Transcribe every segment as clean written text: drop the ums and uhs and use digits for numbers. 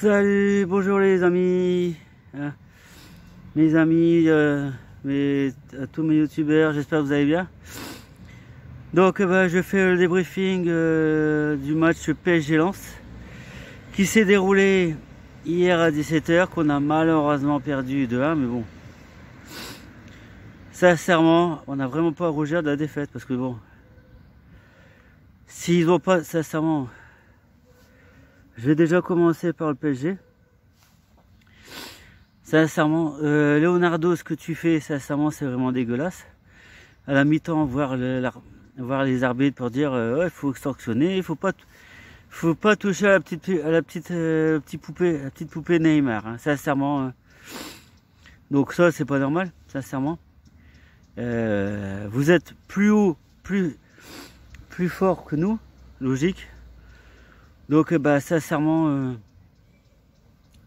Salut, bonjour les amis, hein, mes amis, tous mes youtubeurs, j'espère que vous allez bien. Donc je fais le débriefing du match PSG Lens qui s'est déroulé hier à 17 h, qu'on a malheureusement perdu 2-1, mais bon, sincèrement, on n'a vraiment pas à rougir de la défaite, parce que bon, s'ils n'ont pas, sincèrement, je vais déjà commencer par le PSG. Sincèrement, Leonardo, ce que tu fais, sincèrement, c'est vraiment dégueulasse. À la mi-temps, voir les arbitres pour dire ouais, faut sanctionner, faut pas toucher à la petite poupée Neymar, hein, sincèrement. Donc ça, c'est pas normal, sincèrement. Vous êtes plus haut, plus fort que nous, logique. Donc sincèrement,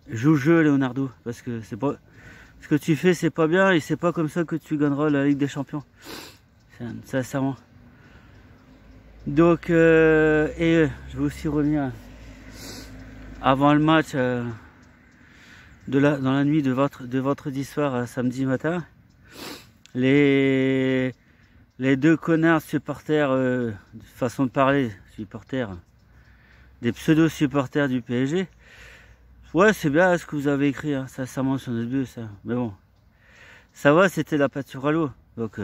joue le jeu, Leonardo, parce que c'est pas ce que tu fais, c'est pas bien, et c'est pas comme ça que tu gagneras la Ligue des Champions, sincèrement. Donc je vais aussi revenir avant le match dans la nuit de vendredi soir à samedi matin. Les deux connards supporters, façon de parler, supporters, des pseudo-supporters du PSG. Ouais, c'est bien ce que vous avez écrit, hein, sincèrement, sur notre bus, hein. Mais bon, ça va, c'était la pâture à l'eau. Donc,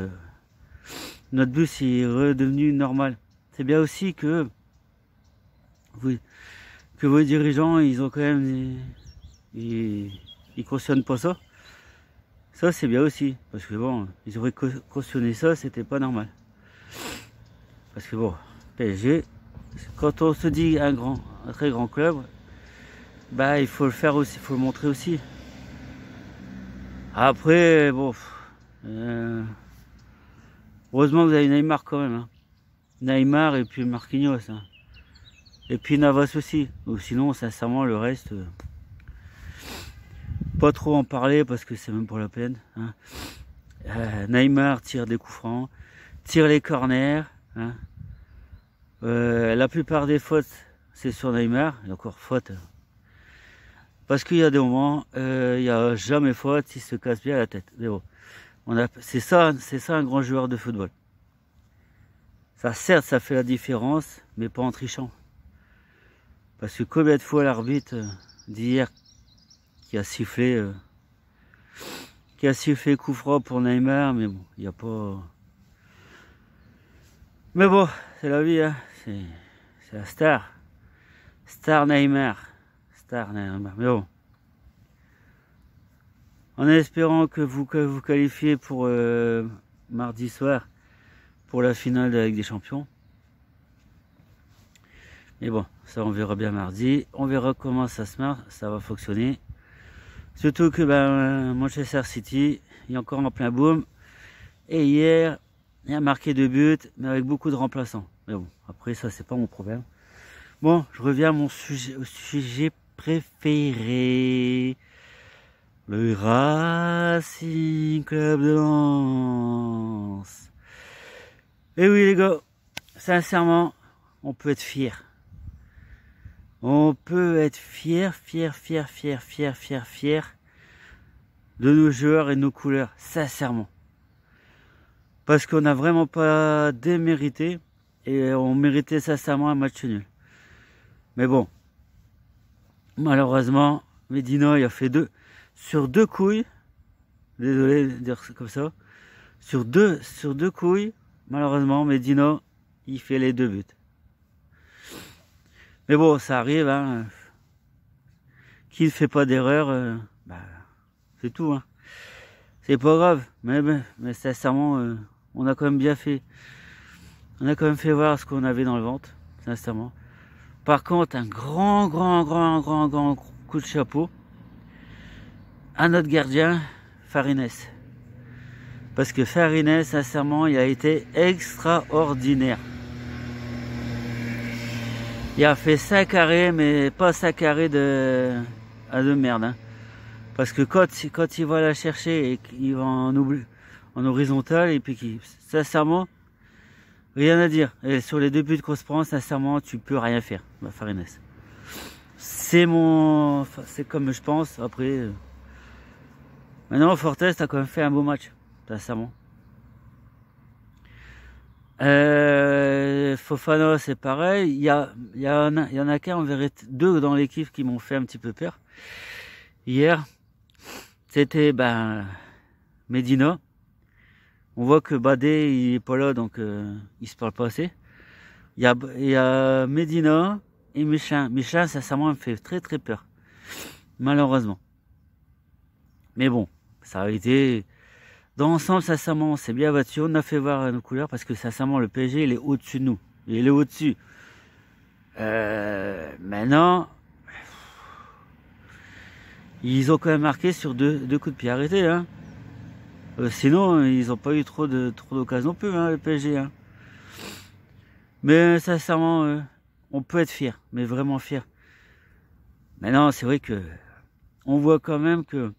notre bus est redevenu normal. C'est bien aussi que vos dirigeants, ils ont quand même... Ils cautionnent pas ça. Ça, c'est bien aussi. Parce que bon, ils auraient cautionné ça, c'était pas normal. Parce que bon, PSG... Quand on se dit un très grand club, il faut le faire aussi, il faut le montrer aussi. Après, bon, heureusement que vous avez Neymar quand même, hein. Neymar et puis Marquinhos, hein. Et puis Navas aussi. Ou sinon, sincèrement, le reste, pas trop en parler parce que c'est même pour la peine, hein. Neymar tire des coups francs, tire les corners, hein. La plupart des fautes, c'est sur Neymar. Et encore faute. Parce qu'il y a des moments, il n'y a jamais faute, il se casse bien la tête. Mais bon, c'est ça un grand joueur de football. Ça, certes, ça fait la différence, mais pas en trichant. Parce que combien de fois l'arbitre d'hier qui a sifflé coup franc pour Neymar, mais bon, il n'y a pas... Mais bon, c'est la vie, hein. C'est la star. Star Neymar. Mais bon. En espérant que vous qualifiez pour mardi soir pour la finale de la Ligue des Champions. Mais bon, ça on verra bien mardi. On verra comment ça va fonctionner. Surtout que Manchester City est encore en plein boom. Et hier, il a marqué 2 buts, mais avec beaucoup de remplaçants. Mais bon, après ça, c'est pas mon problème. Bon, je reviens à mon sujet préféré. Le Racing Club de Lens. Et oui les gars, sincèrement, on peut être fier. On peut être fier de nos joueurs et de nos couleurs, sincèrement. Parce qu'on n'a vraiment pas démérité et on méritait sincèrement un match nul. Mais bon, malheureusement, Medina il a fait sur deux couilles. Désolé de dire comme ça. Sur deux couilles, malheureusement, Medina il fait les 2 buts. Mais bon, ça arrive, hein. Qui ne fait pas d'erreur, c'est tout, hein. C'est pas grave, mais sincèrement, on a quand même bien fait. On a quand même fait voir ce qu'on avait dans le ventre, sincèrement. Par contre, un grand coup de chapeau à notre gardien, Farines. Parce que Farines, sincèrement, il a été extraordinaire. Il a fait 5 arrêts, mais pas 5 arrêts de merde, hein. Parce que quand il va la chercher et qu'il va en horizontal, et puis sincèrement, rien à dire. Et sur les 2 buts qu'on se prend, sincèrement, tu peux rien faire, Farines. c'est comme je pense. Après, maintenant, Fortes a quand même fait un beau match, sincèrement. Fofana, c'est pareil. Il y en a qu'un, en vérité, deux dans l'équipe qui m'ont fait un petit peu peur. Hier, c'était Medina. On voit que Badé, il est pas là, donc il se parle pas assez. Il y a Medina et Michelin. Michelin, sincèrement, me fait très très peur. Malheureusement. Mais bon, ça a été... Dans l'ensemble, sincèrement, on s'est bien battu. On a fait voir nos couleurs parce que, sincèrement, le PSG, il est au-dessus de nous. Il est au-dessus. Maintenant, ils ont quand même marqué sur deux coups de pied arrêtés. Hein. Sinon, ils n'ont pas eu trop d'occasions non plus, hein, le PSG. Hein. Mais sincèrement, on peut être fier, mais vraiment fier. Maintenant, c'est vrai que on voit quand même que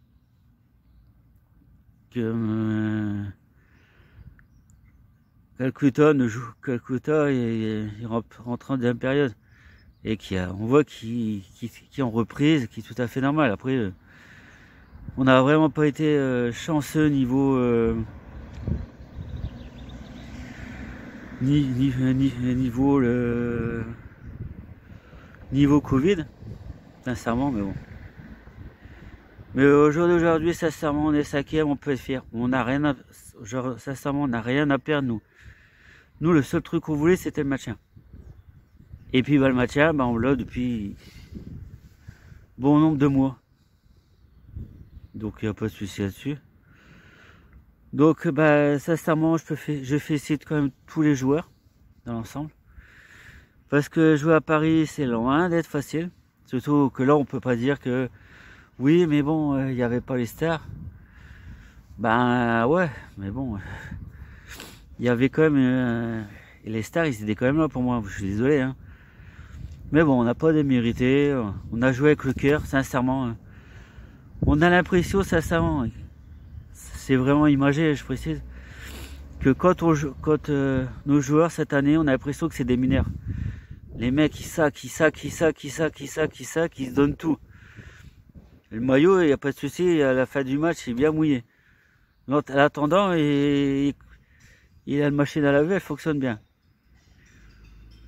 Calcutta il rentre en deuxième période et on voit qu'il est en reprise, qui est tout à fait normal. Après, on n'a vraiment pas été chanceux niveau niveau Covid, sincèrement, mais bon. Mais au jour d'aujourd'hui, sincèrement, on est cinquième, on peut être fier. Sincèrement, on n'a rien à perdre, nous. Nous, le seul truc qu'on voulait, c'était le maintien. Et puis, le maintien, on l'a depuis bon nombre de mois. Donc, il n'y a pas de souci là-dessus. Donc, sincèrement, je félicite quand même tous les joueurs dans l'ensemble. Parce que jouer à Paris, c'est loin d'être facile. Surtout que là, on peut pas dire que oui, mais bon, il n'y avait pas les stars. Ouais, mais bon, il y avait quand même et les stars, ils étaient quand même là pour moi. Je suis désolé, hein. Mais bon, on n'a pas démérité. On a joué avec le cœur, sincèrement. On a l'impression, sincèrement, c'est vraiment imagé, je précise, que quand nos joueurs cette année, on a l'impression que c'est des mineurs. Les mecs, qui se donnent tout. Le maillot, il n'y a pas de souci, à la fin du match, il est bien mouillé. En attendant, il a le machine à laver, elle fonctionne bien.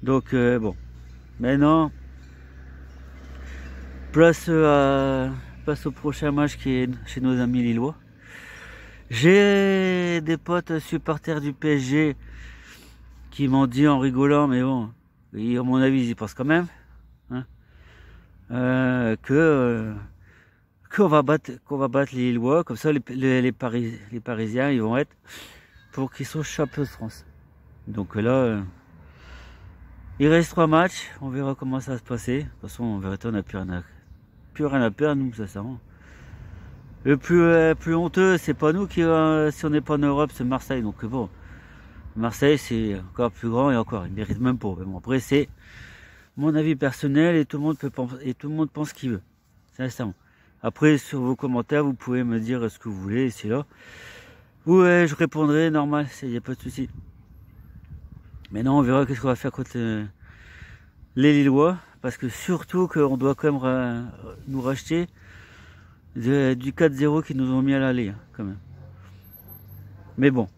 Donc, bon. Maintenant, place au prochain match qui est chez nos amis lillois. J'ai des potes supporters du PSG qui m'ont dit en rigolant, mais bon, à mon avis, ils y pensent quand même, hein, qu'on va battre les Lillois, comme ça les Parisiens, ils vont être pour qu'ils soient champions de France. Donc là, il reste 3 matchs, on verra comment ça va se passer. De toute façon, en vérité, on n'a plus rien à perdre, nous, sincèrement. Le plus honteux, c'est pas nous si on n'est pas en Europe, c'est Marseille. Donc bon, Marseille, c'est encore plus grand et encore, il mérite même pas. Mais bon, après, c'est mon avis personnel et tout le monde pense ce qu'il veut. Sincèrement. Après, sur vos commentaires, vous pouvez me dire ce que vous voulez, c'est là. Ouais, je répondrai normal, il n'y a pas de souci. Maintenant, on verra qu'est-ce qu'on va faire contre les Lillois, parce que surtout qu'on doit quand même nous racheter du 4-0 qu'ils nous ont mis à l'aller, quand même. Mais bon,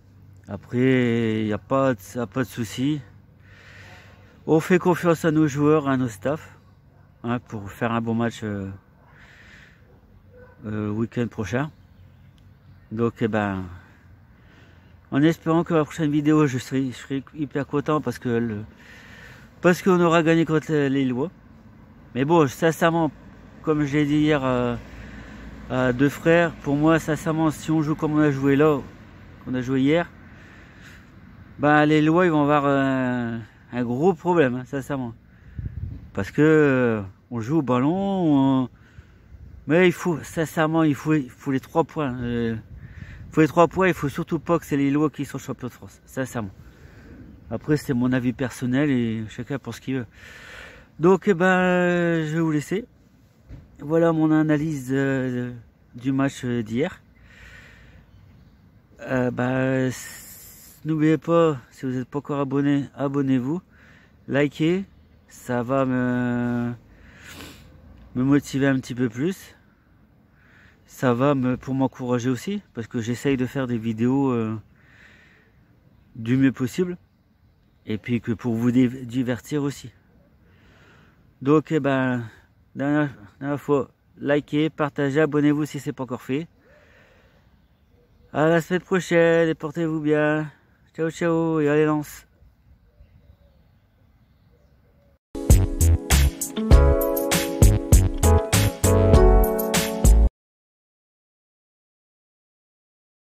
après, il n'y a pas de souci. On fait confiance à nos joueurs, à nos staffs, hein, pour faire un bon match week-end prochain. Donc, en espérant que la prochaine vidéo, je serai hyper content parce qu'on aura gagné contre les Lillois. Mais bon, sincèrement, comme je l'ai dit hier à deux frères, pour moi, sincèrement, si on joue comme on a joué là, qu'on a joué hier, les Lillois, ils vont avoir un gros problème, hein, sincèrement. Parce que on joue au ballon, mais il faut les 3 points. Il faut les 3 points, il faut surtout pas que c'est les Lillois qui sont champions de France, sincèrement. Après, c'est mon avis personnel et chacun pense ce qu'il veut. Donc, je vais vous laisser. Voilà mon analyse du match d'hier. N'oubliez pas, si vous n'êtes pas encore abonné, abonnez-vous. Likez, ça va me motiver un petit peu plus. Ça va pour m'encourager aussi, parce que j'essaye de faire des vidéos du mieux possible. Et puis que pour vous divertir aussi. Donc, eh ben, dernière fois, likez, partagez, abonnez-vous si c'est pas encore fait. À la semaine prochaine et portez-vous bien. Ciao, ciao, et allez, lance.